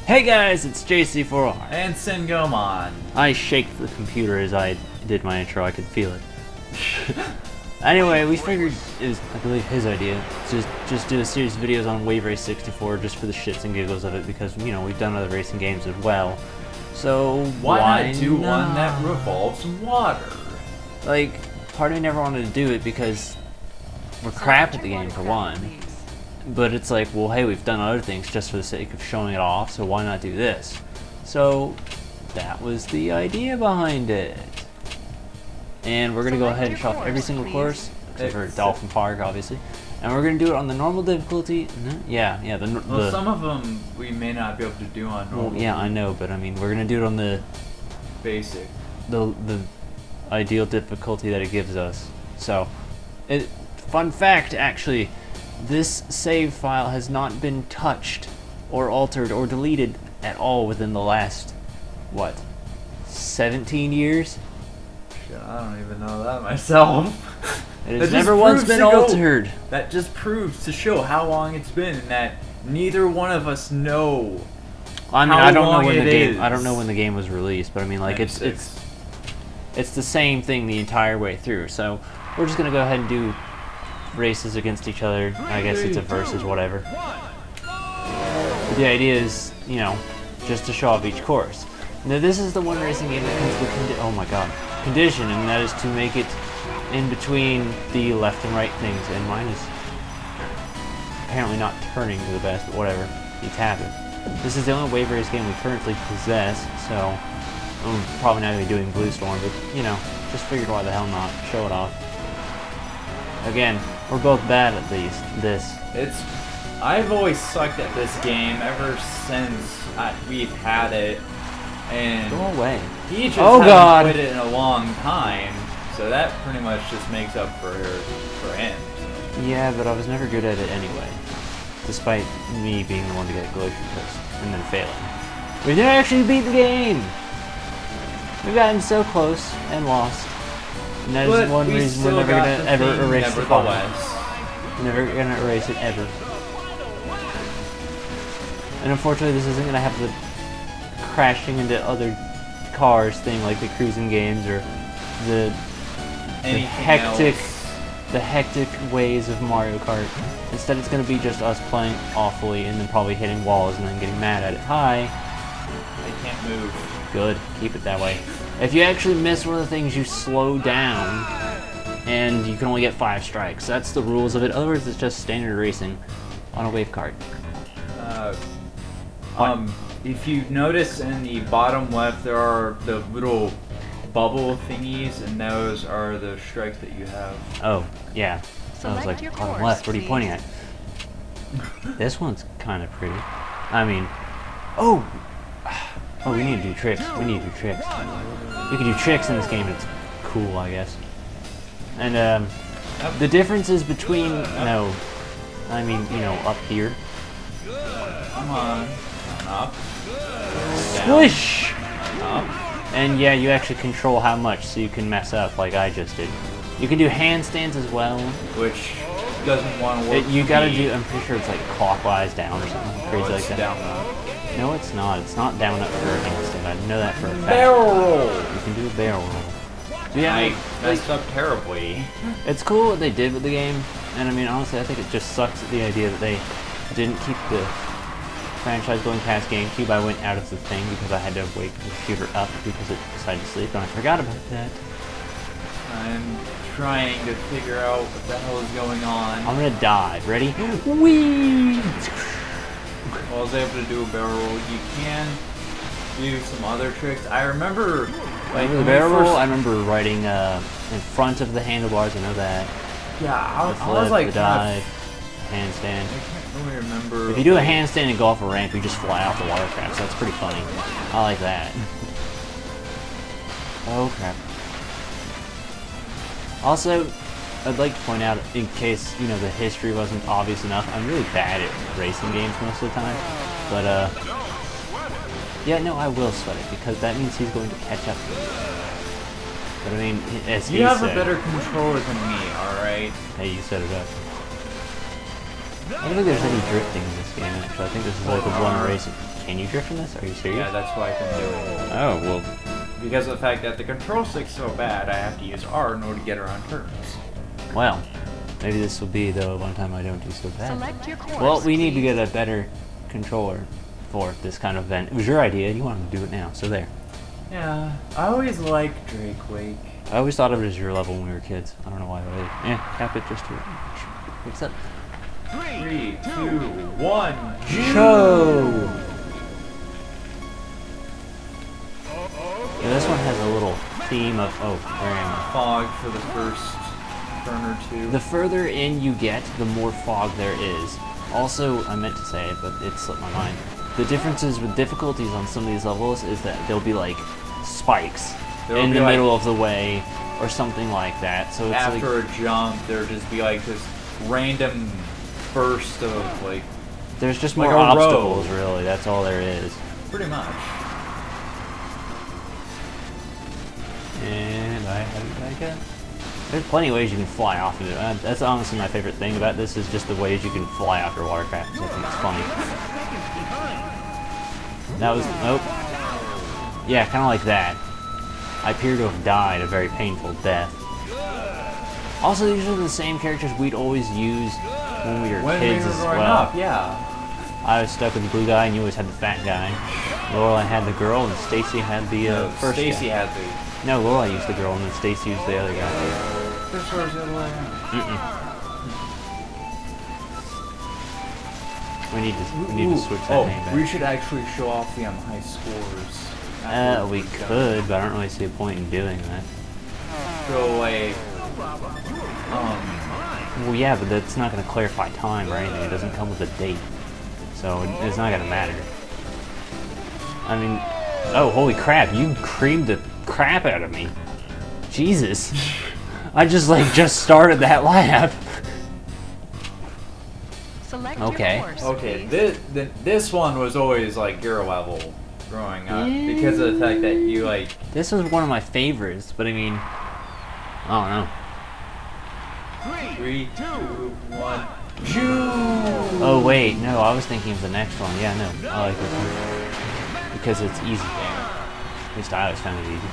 Hey guys, it's JC4R. And Sengomon. I shaked the computer as I did my intro, I could feel it. Anyway, we figured it was, I believe, his idea to just do a series of videos on Wave Race 64 just for the shits and giggles of it because, you know, we've done other racing games as well. So why not do one that revolves water? Like, part of me never wanted to do it because we're crap at the game for one. But it's like, well, hey, we've done other things just for the sake of showing it off, so why not do this? So that was the idea behind it. And we're gonna go ahead and show off every single course, except for Dolphin Park, obviously. And we're gonna do it on the normal difficulty. Yeah. Well, some of them we may not be able to do on normal. Well, yeah, I know, but I mean, we're gonna do it on the basic, the ideal difficulty that it gives us. So, fun fact, actually. This save file has not been touched or altered or deleted at all within the last, what, 17 years? Shit, I don't even know that myself. It has never once been altered. That just proves to show how long it's been and that neither one of us know. I mean, I don't know when the game. I don't know when the game was released, but I mean, like it's the same thing the entire way through. So we're just gonna go ahead and do races against each other. I guess it's a versus, whatever. But the idea is, you know, just to show off each course. Now this is the one racing game that comes with condition, and that is to make it in between the left and right things. And mine is apparently not turning to the best, but whatever. It's happened. This is the only wave race game we currently possess, so I'm probably not going to be doing Blue Storm, but you know, just figured why the hell not show it off. Again, we're both bad at this. I've always sucked at this game ever since we've had it, and go away. He just hasn't played it in a long time, so that pretty much just makes up for him. So. Yeah, but I was never good at it anyway, despite me being the one to get Glacier first and then failing. We didn't actually beat the game. We've gotten so close and lost. And that is one reason we're never gonna ever erase the file. Never gonna erase it ever. And unfortunately, this isn't gonna have the crashing into other cars thing like the cruising games or the hectic ways of Mario Kart. Instead, it's gonna be just us playing awfully and then probably hitting walls and then getting mad at it. Hi. I can't move. Good. Keep it that way. If you actually miss one of the things, you slow down, and you can only get 5 strikes. That's the rules of it. Otherwise, it's just standard racing on a wave kart. If you notice in the bottom left, there are the little bubble thingies, and those are the strikes that you have. Oh, yeah. So I was like, bottom left, what are you pointing at? This one's kind of pretty. I mean, oh, we need to do tricks. We need to do tricks. You can do tricks in this game. It's cool, I guess. And the differences between I mean, you know, up here. Come on, up. Squish. Up. And yeah, you actually control how much, so you can mess up like I just did. You can do handstands as well, which doesn't want to work. You gotta do. I'm pretty sure it's like clockwise down or something crazy like that. Down up. No, it's not. It's not down up for a handstand. I know that for a fact. Barrel roll! You can do a barrel roll. So yeah, I messed up terribly. It's cool what they did with the game, and I mean, honestly, I think it just sucks at the idea that they didn't keep the franchise going past GameCube. I went out of the thing because I had to wake the computer up because it decided to sleep, and I forgot about that. I'm trying to figure out what the hell is going on. I'm gonna dive. Ready? Whee! Well, I was able to do a barrel roll. You can do some other tricks. I remember, like, the barrel roll. I remember riding in front of the handlebars. I know that. Yeah, I the flip, was like the dive, handstand. I can't really remember. If you do a handstand and go off a ramp, you just fly off the watercraft. So that's pretty funny. I like that. Oh crap. Also, I'd like to point out, in case, you know, the history wasn't obvious enough, I'm really bad at racing games most of the time. But, yeah, no, I will sweat it, because that means he's going to catch up to me. But, I mean, as he said... You have a better controller than me, alright? Hey, you set it up. I don't think there's any drifting in this game, actually. I think this is like the one race. Can you drift in this? Are you serious? Yeah, that's why I can do it. Oh, well. Because of the fact that the control stick's so bad, I have to use R in order to get around turns. Well, maybe this will be the one time I don't do so bad. Select your course, Well, we need to please. get a better controller for this kind of event. It was your idea, you wanted to do it now, so there. Yeah, I always liked Drake Wake. I always thought of it as your level when we were kids. I don't know why. Cap it just to fix up. 3, 2, 1, Show! Yeah, this one has a little theme of, oh, where am I? fog for the first turn or two. The further in you get, the more fog there is. Also, I meant to say it, but it slipped my mind. The differences with difficulties on some of these levels is that there'll be like spikes in the middle of the way or something like that. So it's after like, a jump, there'll just be like this random burst of like. there's just like more a obstacles, road. really. That's all there is. Pretty much. And I have it back up. There's plenty of ways you can fly off of it. That's honestly my favorite thing about this is just the ways you can fly after watercraft. I think it's funny. That was, nope. Yeah, kind of like that. I appear to have died a very painful death. Also, these are the same characters we'd always use when we were kids as growing well. up, yeah. I was stuck with the blue guy, and you always had the fat guy. Lorelai had the girl, and Stacy had the first Stacy guy. had the. No, Lorelai used the girl, and then Stacy used the other guy. This was the other way around. We need to switch that name back. We should actually show off the high scores. We could, but I don't really see a point in doing that. So like, Well, yeah, but that's not going to clarify time or anything. It doesn't come with a date, so it's not going to matter. I mean, oh, holy crap! You creamed the crap out of me. Jesus, I just started that lap. Select Okay. your course, okay, please. this one was always like your level growing up because of the fact that you like. This was one of my favorites, but I mean, I don't know. 3, 2, 1. Oh wait, no, I was thinking of the next one. Yeah, no, I like this one because it's easy. At least I always found it easy.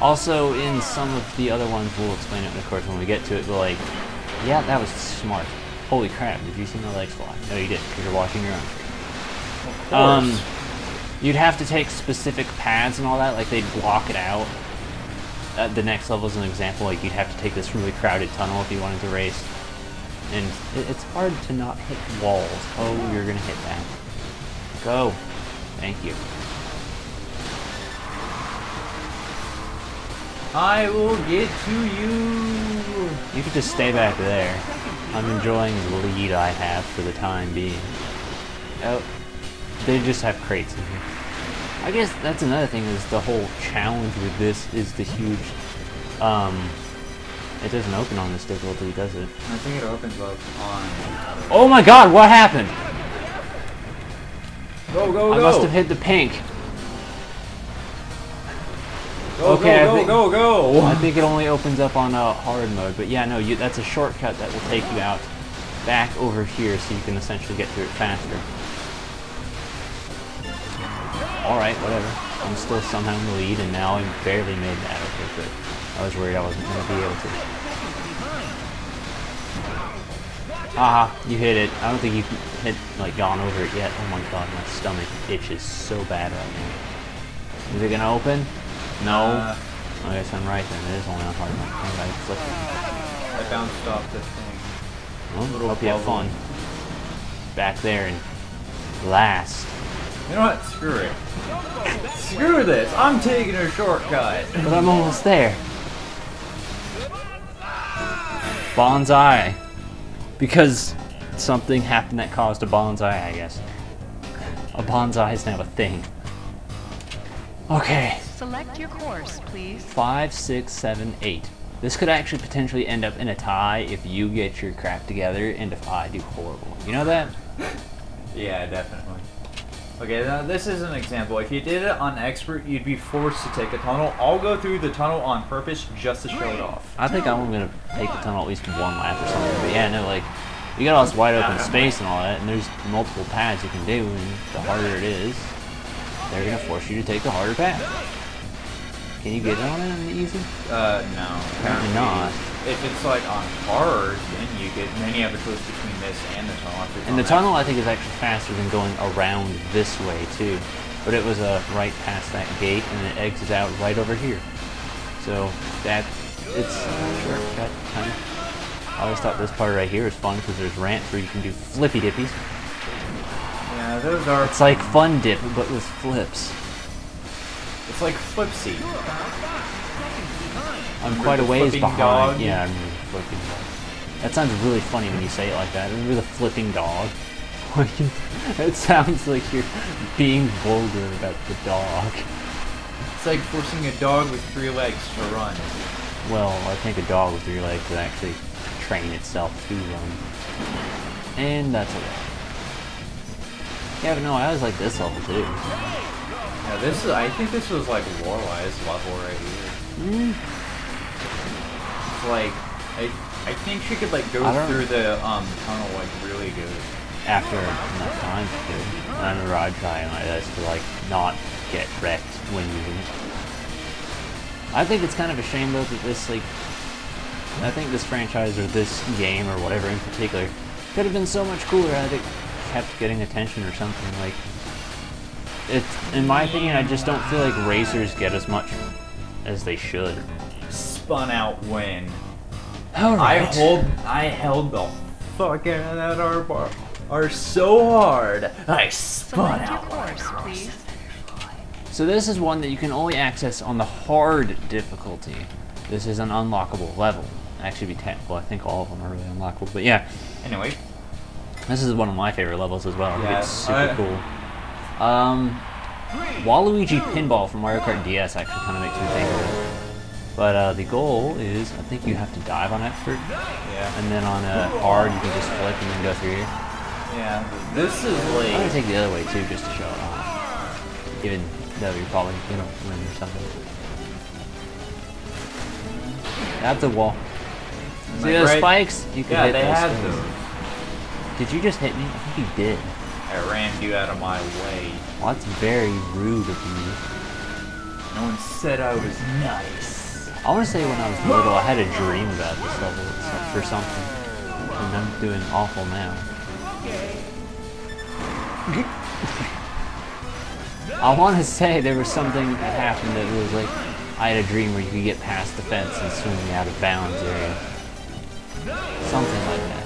Also, in some of the other ones, we'll explain it, of course, when we get to it. But like, yeah, that was smart. Holy crap! Did you see my legs fly? No, you didn't, because you're watching your own. You'd have to take specific paths and all that, like they'd block it out. The next level is an example, like you'd have to take this really crowded tunnel if you wanted to race. And it's hard to not hit walls. Oh, you're gonna hit that. Go. Thank you. I will get to you. You could just stay back there. I'm enjoying the lead I have for the time being. Oh, they just have crates in here. I guess that's another thing is the whole challenge with this is the huge, it doesn't open on this difficulty, does it? I think it opens up on. Oh my god, what happened? Go, go, go! I must have hit the pink. Go, Okay, go, go! I think it only opens up on hard mode, but yeah, no, that's a shortcut that will take you out back over here so you can essentially get to it faster. Alright, whatever. I'm still somehow in the lead, and now I barely made that. Okay, good. I was worried I wasn't going to be able to. Aha, you hit it. I don't think you've gone over it yet. Oh my god, my stomach itches so bad right now. Is it going to open? No. I guess I'm right then. It is only on hard mode. Okay, flip it. I bounced off this thing. Well, hope you have fun. Back there and last. You know what? Screw it. Screw this! I'm taking a shortcut! But I'm almost there. Bonsai. Because something happened that caused a bonsai, I guess. A bonsai is now a thing. Okay. Select your course, please. 5, 6, 7, 8. This could actually potentially end up in a tie if you get your crap together and if I do horrible. You know that? Yeah, definitely. Okay, now this is an example. If you did it on expert, you'd be forced to take a tunnel. I'll go through the tunnel on purpose just to show it off. I think I'm gonna take the tunnel at least one lap or something. But yeah, no, like you got all this wide open space and all that, and there's multiple paths you can do, and the harder it is, they're gonna force you to take the harder path. Can you get it on it on the easy? No. Apparently not. If it's like on hard, then you have a choice between this and the tunnel. And the tunnel, I think, is actually faster than going around this way too. But it was right past that gate, and it exits out right over here. So it's a shortcut kind of. I always thought this part right here is fun because there's ramps where you can do flippy dippies. Yeah, those are. It's like fun dip, but with flips. It's like Flipsy. I'm quite a ways flipping behind. dog? Yeah, I'm the flipping dog. That sounds really funny when you say it like that. Remember the flipping dog? It sounds like you're being vulgar about the dog. It's like forcing a dog with 3 legs to run. Well, I think a dog with 3 legs would actually train itself to run. And that's it. Yeah, but no, I always like this level too. Yeah, I think this was like Lorelai's level right here. It's like, I think she could like go through the tunnel like really good. After enough time to do. And I remember I'd try my best to like not get wrecked when using it. I think it's kind of a shame though that this I think this franchise or this game or whatever in particular could have been so much cooler had it kept getting attention or something. Like, it's, in my opinion, I just don't feel like racers get as much as they should. Spun out win. Alright. I held the fuck out of that R so hard. I spun Select your out. course, please. So this is one that you can only access on the hard difficulty. This is an unlockable level. Actually, well, I think all of them are really unlockable, but yeah. Anyway. This is one of my favorite levels as well. I think Yeah, it's super cool. Waluigi Pinball from Mario Kart DS actually kind of makes me think of it. But the goal is, I think you have to dive on expert. Yeah. And then on hard, you can just flip and then go through here. Yeah. This is I'm like. gonna take the other way too, just to show it off. Even though you're probably gonna win or something. That's a wall. See Like those right- spikes? You can Yeah, hit they those had things. those. Did you just hit me? I think you did. I ran you out of my way. Well, that's very rude of you. No one said I was nice. I want to say when I was little, I had a dream about this level for something. And I'm doing awful now. I want to say there was something that happened that was like, I had a dream where you could get past the fence and swing the out of bounds area. Something like that.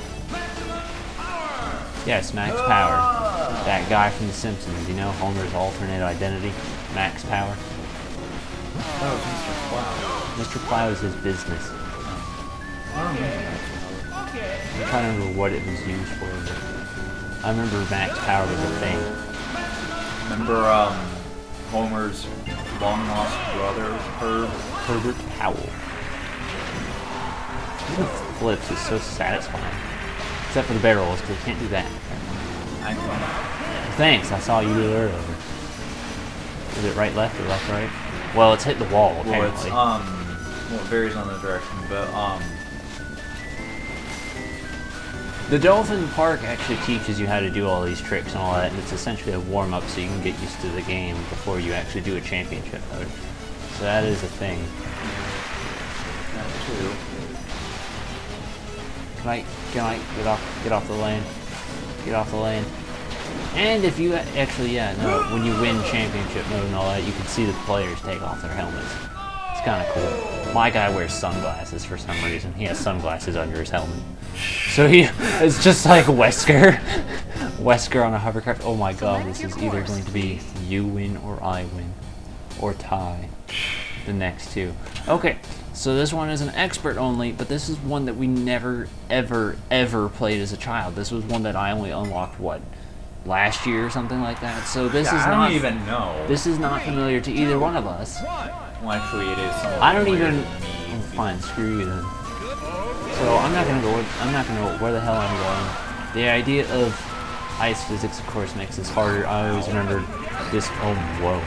Yes, Max Power. That guy from The Simpsons, you know, Homer's alternate identity. Max Power. Oh, Mr. Plow is his business. I'm trying to remember what it was used for. But I remember Max Power was a thing. Remember Homer's long lost brother, Herbert Powell. The flips is so satisfying. Except for the barrels, because you can't do that. Thanks, I saw you do it earlier. Is it right, left, or left, right? Well, it's hit the wall, well, it's apparently. well, it varies on the direction, but The Dolphin Park actually teaches you how to do all these tricks and all that, and it's essentially a warm-up so you can get used to the game before you actually do a championship mode. So that is a thing. that too. Can I get off the lane? Get off the lane. And if you actually, when you win championship mode and all that, you can see the players take off their helmets. It's kind of cool. My guy wears sunglasses for some reason. He has sunglasses under his helmet. So it's just like Wesker. Wesker on a hovercraft. Oh my god, this is either going to be you win or I win. Or tie. The next two. Okay, so this one is an expert only, but this is one that we never, ever, ever played as a child. This was one that I only unlocked, what, last year or something like that? So this is I not... don't even know. This is not familiar to either one of us. Well, actually, it is. I don't familiar even... to me. Oh, fine, screw you then. So I'm not gonna go where the hell I'm going. The idea of ice physics, of course, makes this harder. I always remember this, oh, whoa,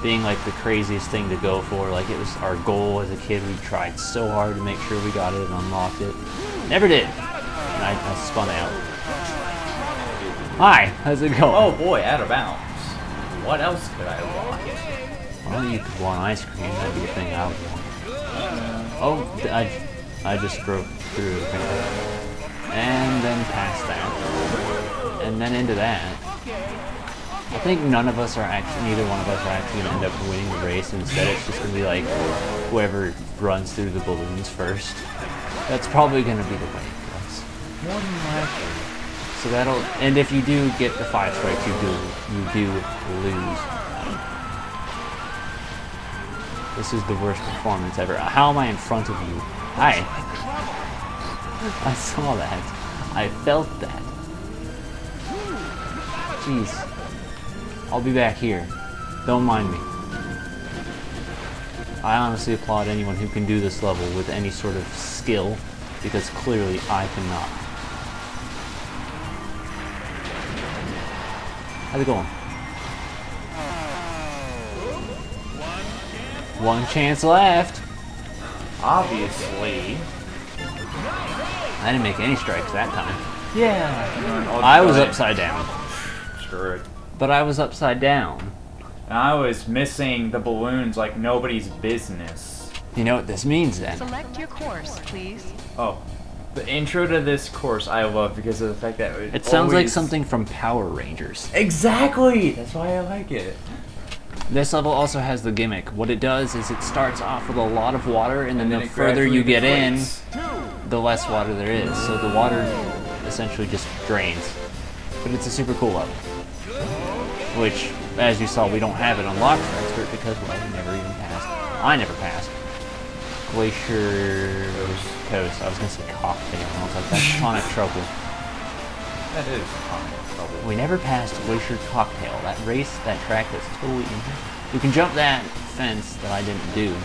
being like the craziest thing to go for. Like, it was our goal as a kid. We tried so hard to make sure we got it and unlocked it. Never did. And I spun out. Hi, how's it going? Oh boy, out of bounds. What else could I want? Well, you could want ice cream. That'd be the thing I would want. Oh, I just broke through. And then past that. And then into that. I think none of us are actually, neither one of us are actually going to end up winning the race. Instead, it's just going to be like whoever runs through the balloons first. That's probably going to be the way for us. More than likely. So that'll, and if you do get the 5 strikes, you do lose. This is the worst performance ever. How am I in front of you? Hi. I saw that. I felt that. Jeez. I'll be back here. Don't mind me. I honestly applaud anyone who can do this level with any sort of skill, because clearly I cannot. How's it going? One chance left. Obviously. I didn't make any strikes that time. Yeah. I was upside down. Screw it. But I was upside down. And I was missing the balloons like nobody's business. You know what this means then? Select your course, please. Oh. The intro to this course I love because of the fact that it sounds like something from Power Rangers. Exactly! That's why I like it. This level also has the gimmick. What it does is it starts off with a lot of water, and then the it further you get in, deflates. the less water there is. So the water essentially just drains. But it's a super cool level. Which, as you saw, we don't have it unlocked for Expert because, well, we never even passed. I never passed. Glacier Coast. I was going to say Cocktail. I was like, that's Sonic Trouble. That is Sonic Trouble. We never passed Glacier Cocktail. That race, that track was totally easy. You can jump that fence that I didn't do.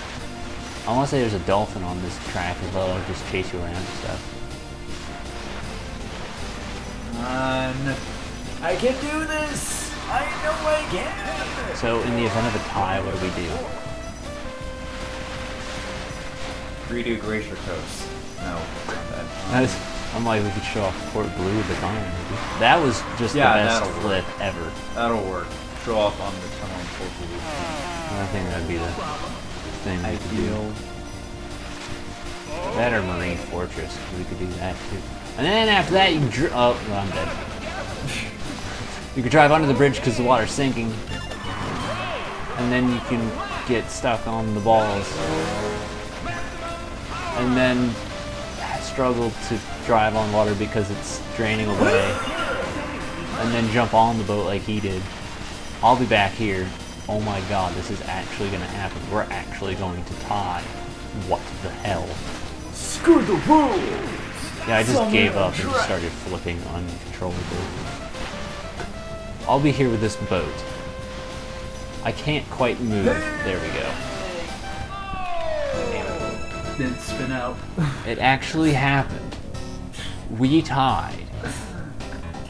I want to say there's a dolphin on this track as well. It'll just chase you around and stuff. I can do this! I know I can! So, in the event of a tie, what do we do? Redo Glacier Coast. No, not that. I'm like, we could show off Port Blue with the gun, maybe. That was just the best flip ever. That'll work. Show off on the tunnel in Port Blue. I think that'd be the thing we could do. That or Marine Fortress, we could do that too. And then after that, you can oh, no, I'm dead. You could drive under the bridge because the water's sinking. And then you can get stuck on the balls. And then struggle to drive on water because it's draining away. And then jump on the boat like he did. I'll be back here. Oh my god, this is actually going to happen. We're actually going to tie. What the hell? Screw the rules! Yeah, I just gave up and just started flipping uncontrollably. I'll be here with this boat. I can't quite move. There we go. Didn't spin out. It actually happened. We tied.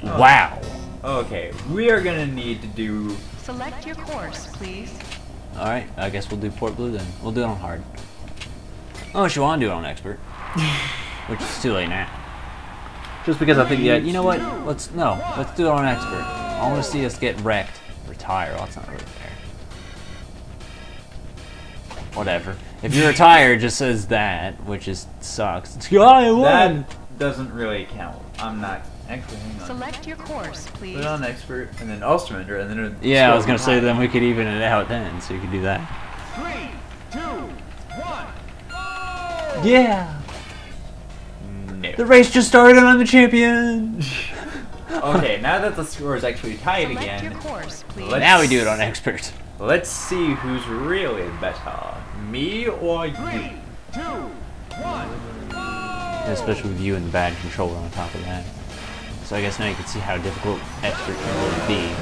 Wow. Okay, we are gonna need to do... Select your course, please. Alright, I guess we'll do Port Blue then. We'll do it on hard. Unless you want to do it on expert. Which is too late now. Just because I think, yeah, you know what? Let's do it on expert. I want to see us get wrecked. Retire. Well, that's not really fair. Whatever. If you retire, it just says that, which is sucks. That doesn't really count. I'm not... Actually, hang on. Select your course, please. Put it on expert, and then Ostermander, and then... Yeah, I was going to say then we could even it out then, so you could do that. 3, 2, 1. Yeah! No. The race just started and I'm the champion! Okay, now that the score is actually tied Select again, your course, please. Now we do it on expert. let's see who's really better. Me or you? 3, 2, 1. Especially with you and the bad controller on top of that. So I guess now you can see how difficult expert can really be.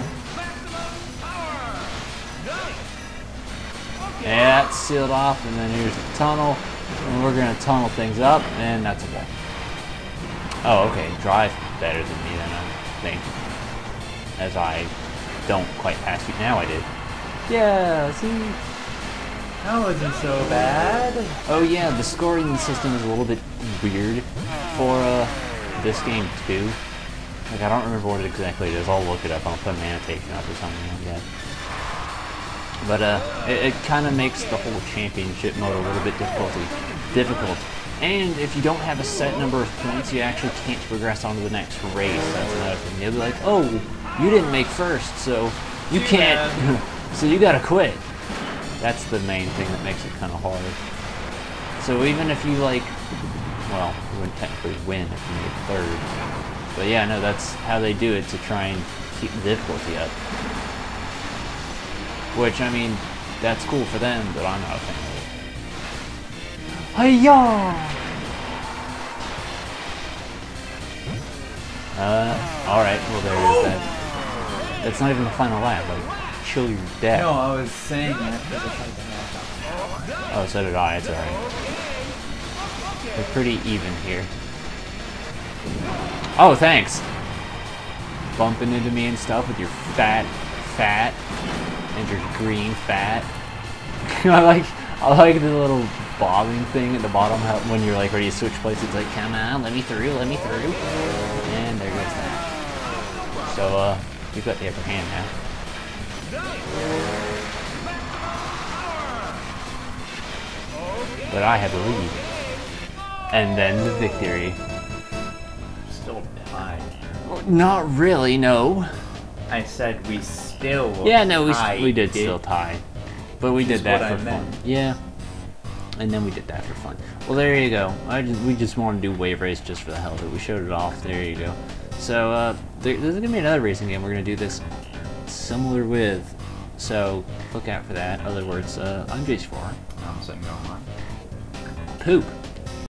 Yeah, that's sealed off, and then here's the tunnel. And we're gonna tunnel things up, and that's a wall. Oh, okay. Drive better than me then, I think. as I don't quite pass you. Now I did. Yeah, see? That wasn't so bad. Oh yeah, the scoring system is a little bit weird for this game too. Like, I don't remember what it exactly is. I'll look it up. I'll put an annotation up or something like that. But it kind of makes the whole championship mode a little bit difficult. And if you don't have a set number of points, you actually can't progress on to the next race. That's another thing. They'll be like, oh, you didn't make first, so you can't, so you gotta quit. That's the main thing that makes it kind of hard. So even if you like, well, you wouldn't technically win if you made third. But yeah, no, that's how they do it to try and keep the difficulty up. Which, I mean, that's cool for them, but I'm not a fan of it. Hi-ya! Alright, well there is that. That's not even the final lap, like, chill your death. No, I was saying that because it's like the half. Oh, so did I, it's alright. We're pretty even here. Oh, thanks! Bumping into me and stuff with your fat, and your green fat. I like the little bobbing thing at the bottom when you're like ready to switch places. It's like, come on, let me through. And there goes that. So, you've got the upper hand now. But I have the lead. And then the victory. Still tied. Not really, no. I said we still. Yeah, no, we did tied. still tie. But we did that for fun. Yeah. And then we did that for fun. Well, there you go. We just wanted to do Wave Race just for the hell of it. We showed it off. There you go. So, there's going to be another racing game we're going to do this similar with. So, look out for that. In other words, I'm Jace4. I'm saying no more. Poop.